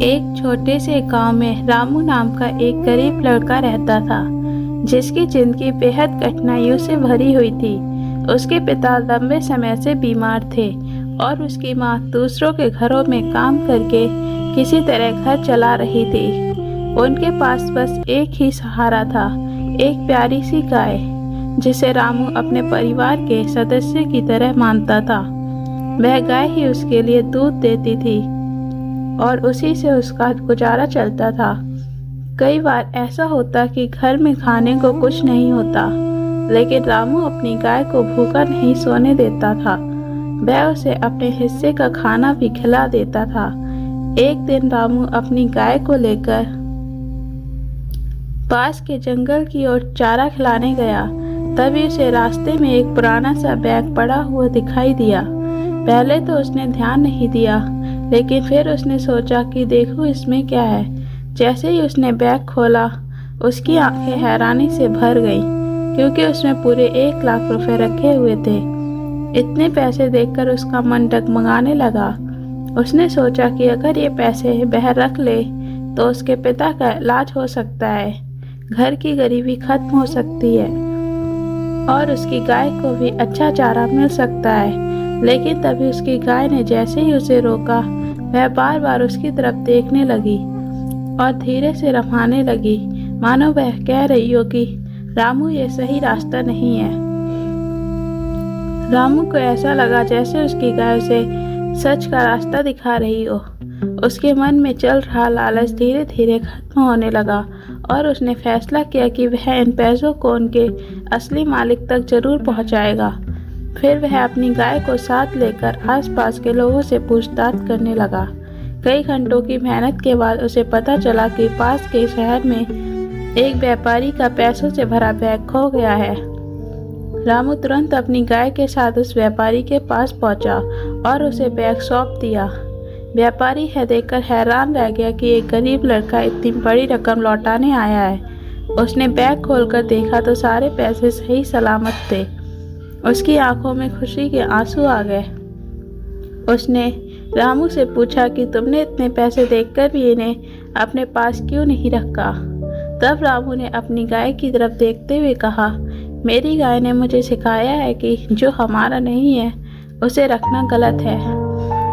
एक छोटे से गांव में रामू नाम का एक गरीब लड़का रहता था, जिसकी जिंदगी बेहद कठिनाइयों से भरी हुई थी। उसके पिता लंबे समय से बीमार थे और उसकी माँ दूसरों के घरों में काम करके किसी तरह घर चला रही थी। उनके पास बस एक ही सहारा था, एक प्यारी सी गाय, जिसे रामू अपने परिवार के सदस्य की तरह मानता था। वह गाय ही उसके लिए दूध देती थी और उसी से उसका गुजारा चलता था। कई बार ऐसा होता कि घर में खाने को कुछ नहीं होता, लेकिन रामू अपनी गाय को भूखा नहीं सोने देता था। वह उसे अपने हिस्से का खाना भी खिला देता था। एक दिन रामू अपनी गाय को लेकर पास के जंगल की ओर चारा खिलाने गया। तभी उसे रास्ते में एक पुराना सा बैग पड़ा हुआ दिखाई दिया। पहले तो उसने ध्यान नहीं दिया, लेकिन फिर उसने सोचा कि देखो इसमें क्या है। जैसे ही उसने बैग खोला, उसकी आंखें हैरानी से भर गईं, क्योंकि उसमें पूरे 1 लाख रुपए रखे हुए थे। इतने पैसे देखकर उसका मन डगमगाने लगा। उसने सोचा कि अगर ये पैसे वह रख ले तो उसके पिता का इलाज हो सकता है, घर की गरीबी खत्म हो सकती है और उसकी गाय को भी अच्छा चारा मिल सकता है। लेकिन तभी उसकी गाय ने जैसे ही उसे रोका, वह बार बार उसकी तरफ देखने लगी और धीरे से रमाने लगी, मानो वह कह रही हो कि रामू ये सही रास्ता नहीं है। रामू को ऐसा लगा जैसे उसकी गाय उसे सच का रास्ता दिखा रही हो। उसके मन में चल रहा लालच धीरे धीरे खत्म होने लगा और उसने फैसला किया कि वह इन पैसों को उनके असली मालिक तक जरूर पहुंचाएगा। फिर वह अपनी गाय को साथ लेकर आसपास के लोगों से पूछताछ करने लगा। कई घंटों की मेहनत के बाद उसे पता चला कि पास के शहर में एक व्यापारी का पैसों से भरा बैग खो गया है। रामू तुरंत अपनी गाय के साथ उस व्यापारी के पास पहुंचा और उसे बैग सौंप दिया। व्यापारी यह देखकर हैरान रह गया कि एक गरीब लड़का इतनी बड़ी रकम लौटाने आया है। उसने बैग खोलकर देखा तो सारे पैसे सही सलामत थे। उसकी आंखों में खुशी के आंसू आ गए। उसने रामू से पूछा कि तुमने इतने पैसे देखकर भी इन्हें अपने पास क्यों नहीं रखा। तब रामू ने अपनी गाय की तरफ देखते हुए कहा, मेरी गाय ने मुझे सिखाया है कि जो हमारा नहीं है उसे रखना गलत है।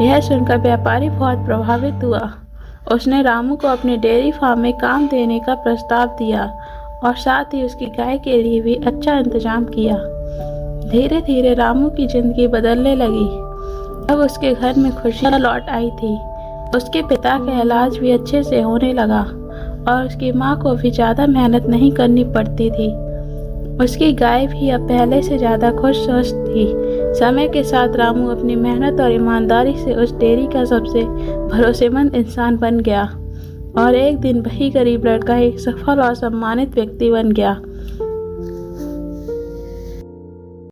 यह सुनकर व्यापारी बहुत प्रभावित हुआ। उसने रामू को अपने डेयरी फार्म में काम देने का प्रस्ताव दिया और साथ ही उसकी गाय के लिए भी अच्छा इंतजाम किया। धीरे धीरे रामू की जिंदगी बदलने लगी। अब उसके घर में खुशियाँ लौट आई थी। उसके पिता का इलाज भी अच्छे से होने लगा और उसकी माँ को भी ज़्यादा मेहनत नहीं करनी पड़ती थी। उसकी गाय भी अब पहले से ज़्यादा खुश थी। समय के साथ रामू अपनी मेहनत और ईमानदारी से उस डेयरी का सबसे भरोसेमंद इंसान बन गया और एक दिन वही गरीब लड़का एक सफल और सम्मानित व्यक्ति बन गया।